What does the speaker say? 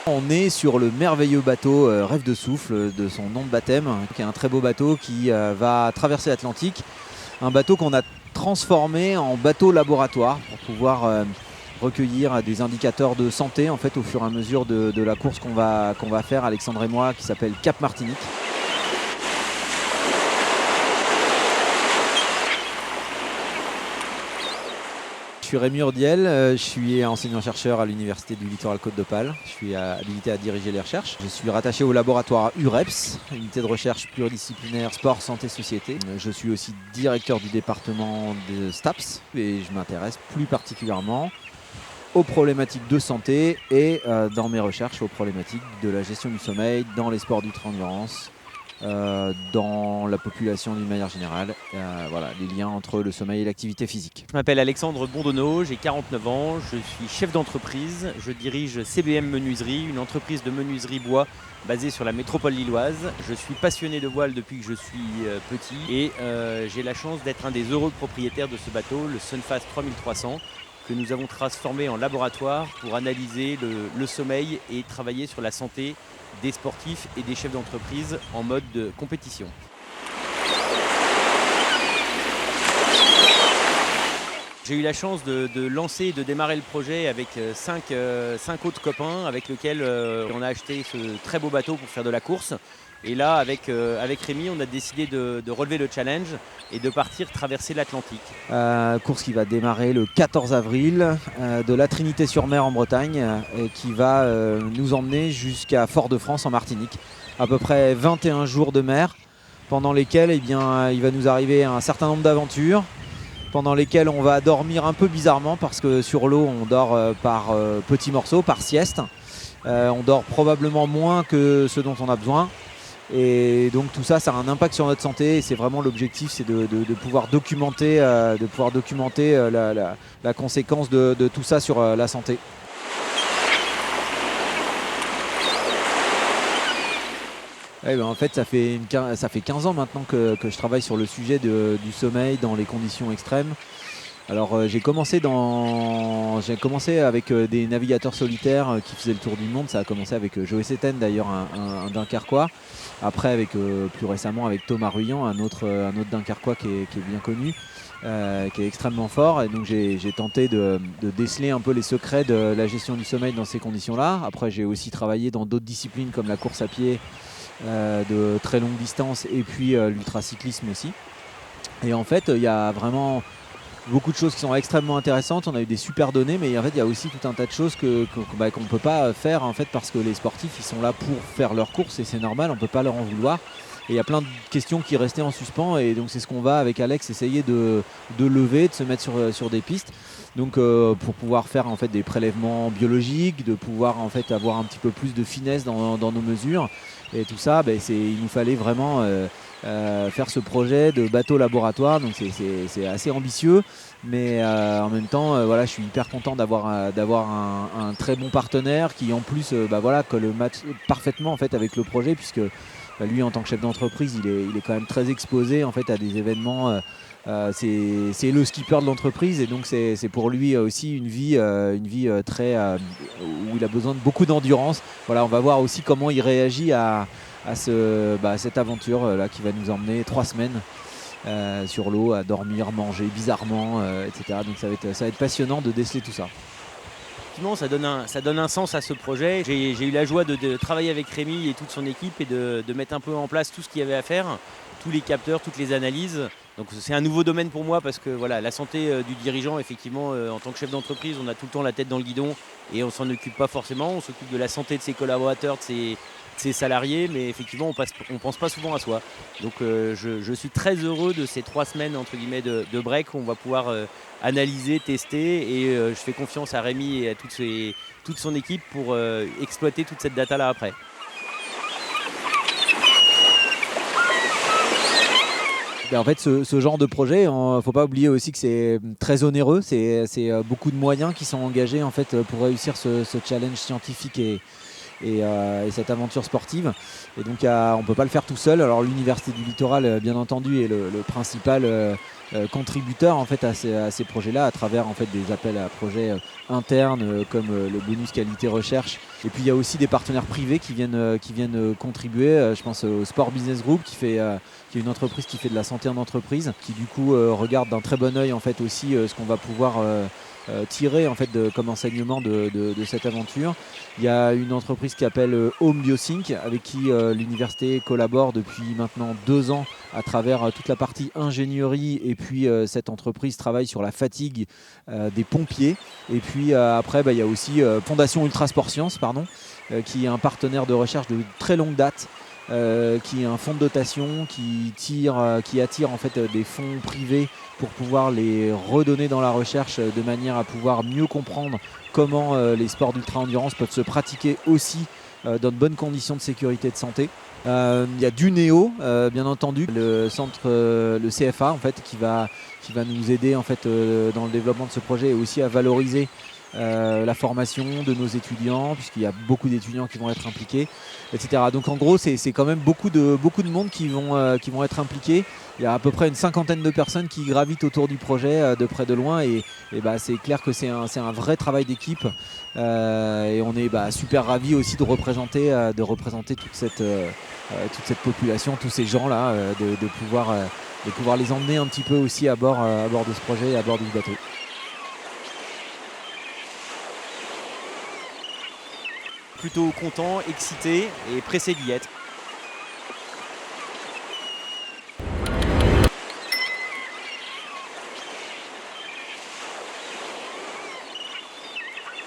On est sur le merveilleux bateau Rêve de Souffle de son nom de baptême, qui est un très beau bateau qui va traverser l'Atlantique. Un bateau qu'on a transformé en bateau laboratoire pour pouvoir recueillir des indicateurs de santé en fait, au fur et à mesure de la course qu'on va faire, Alexandre et moi, qui s'appelle Cap Martinique. Je suis Rémi Urdiel, je suis enseignant-chercheur à l'Université du Littoral Côte d'Opale. Je suis habilité à diriger les recherches. Je suis rattaché au laboratoire UREPS, unité de recherche pluridisciplinaire sport, santé, société. Je suis aussi directeur du département de STAPS et je m'intéresse plus particulièrement aux problématiques de santé et dans mes recherches aux problématiques de la gestion du sommeil dans les sports d'ultra-endurance, dans la population d'une manière générale, voilà, les liens entre le sommeil et l'activité physique. Je m'appelle Alexandre Bondonneau, j'ai 49 ans, je suis chef d'entreprise, je dirige CBM Menuiserie, une entreprise de menuiserie bois basée sur la métropole lilloise. Je suis passionné de voile depuis que je suis petit et j'ai la chance d'être un des heureux propriétaires de ce bateau, le Sunfast 3300, que nous avons transformé en laboratoire pour analyser le sommeil et travailler sur la santé des sportifs et des chefs d'entreprise en mode de compétition. J'ai eu la chance de lancer et de démarrer le projet avec 5 autres copains avec lesquels on a acheté ce très beau bateau pour faire de la course. Et là, avec Rémi, on a décidé de relever le challenge et de partir traverser l'Atlantique. Course qui va démarrer le 14 avril de la Trinité-sur-Mer en Bretagne et qui va nous emmener jusqu'à Fort-de-France en Martinique. À peu près 21 jours de mer pendant lesquels il va nous arriver un certain nombre d'aventures, pendant lesquelles on va dormir un peu bizarrement parce que sur l'eau on dort par petits morceaux, par sieste. On dort probablement moins que ce dont on a besoin. Et donc tout ça, ça a un impact sur notre santé et c'est vraiment l'objectif, c'est de pouvoir documenter, la conséquence de tout ça sur la santé. Ouais, ben en fait, ça fait 15 ans maintenant que je travaille sur le sujet du sommeil dans les conditions extrêmes. Alors j'ai commencé avec des navigateurs solitaires qui faisaient le tour du monde. Ça a commencé avec Joe Setten d'ailleurs, un Dunkerquois. Après plus récemment avec Thomas Ruyant, un autre Dunkerquois qui est bien connu, qui est extrêmement fort. Et donc j'ai tenté de déceler un peu les secrets de la gestion du sommeil dans ces conditions-là. Après j'ai aussi travaillé dans d'autres disciplines comme la course à pied de très longue distance et puis l'ultracyclisme aussi. Et en fait il y a vraiment beaucoup de choses qui sont extrêmement intéressantes. On a eu des super données, mais en fait il y a aussi tout un tas de choses qu'on ne peut pas faire en fait, parce que les sportifs ils sont là pour faire leur course et c'est normal, on ne peut pas leur en vouloir. Et il y a plein de questions qui restaient en suspens et donc c'est ce qu'on va avec Alex essayer de lever, de se mettre sur des pistes. Donc pour pouvoir faire en fait des prélèvements biologiques, de pouvoir en fait avoir un petit peu plus de finesse dans nos mesures et tout ça, il nous fallait vraiment faire ce projet de bateau laboratoire. Donc c'est assez ambitieux, mais en même temps voilà, je suis hyper content d'avoir un très bon partenaire qui en plus colle parfaitement en fait avec le projet, puisque lui en tant que chef d'entreprise il est quand même très exposé en fait à des événements. C'est le skipper de l'entreprise et donc c'est pour lui aussi une vie très où il a besoin de beaucoup d'endurance. Voilà, on va voir aussi comment il réagit à cette aventure là qui va nous emmener 3 semaines sur l'eau, à dormir, manger bizarrement, etc. Donc ça va être passionnant de déceler tout ça. Effectivement, ça donne un sens à ce projet. J'ai eu la joie de travailler avec Rémi et toute son équipe et de mettre un peu en place tout ce qu'il y avait à faire, tous les capteurs, toutes les analyses. Donc c'est un nouveau domaine pour moi parce que voilà, la santé du dirigeant, effectivement, en tant que chef d'entreprise, on a tout le temps la tête dans le guidon et on s'en occupe pas forcément. On s'occupe de la santé de ses collaborateurs, de ses salariés, mais effectivement on pense pas souvent à soi. Donc je suis très heureux de ces 3 semaines entre guillemets de break où on va pouvoir analyser, tester et je fais confiance à Rémi et à toute son équipe pour exploiter toute cette data là après. En fait, ce genre de projet, il ne faut pas oublier aussi que c'est très onéreux. C'est beaucoup de moyens qui sont engagés en fait, pour réussir ce challenge scientifique et cette aventure sportive. Et donc on ne peut pas le faire tout seul. Alors l'Université du Littoral, bien entendu, est le principal contributeur en fait, à ces projets-là, à travers en fait, des appels à projets internes comme le bonus qualité recherche. Et puis il y a aussi des partenaires privés qui viennent contribuer. Je pense au Sport Business Group qui est une entreprise qui fait de la santé en entreprise, qui du coup regarde d'un très bon œil en fait, aussi ce qu'on va pouvoir tirer en fait, comme enseignement de cette aventure. Il y a une entreprise qui s'appelle Home Biosync avec qui l'université collabore depuis maintenant 2 ans à travers toute la partie ingénierie, et puis cette entreprise travaille sur la fatigue des pompiers. Et puis après il y a aussi Fondation Ultrasport Science qui est un partenaire de recherche de très longue date, qui est un fonds de dotation qui attire en fait des fonds privés pour pouvoir les redonner dans la recherche, de manière à pouvoir mieux comprendre comment les sports d'ultra-endurance peuvent se pratiquer aussi dans de bonnes conditions de sécurité et de santé. Il y a du Néo, bien entendu, le centre, le CFA en fait, qui va nous aider en fait, dans le développement de ce projet, et aussi à valoriser la formation de nos étudiants, puisqu'il y a beaucoup d'étudiants qui vont être impliqués, etc. Donc en gros, c'est quand même beaucoup de monde qui vont être impliqués. Il y a à peu près une 50aine de personnes qui gravitent autour du projet de près de loin, et c'est clair que c'est un vrai travail d'équipe, et on est super ravis aussi de représenter toute cette population, tous ces gens-là, de pouvoir les emmener un petit peu aussi à bord de ce projet et à bord du bateau. Plutôt content, excité et pressé d'y être.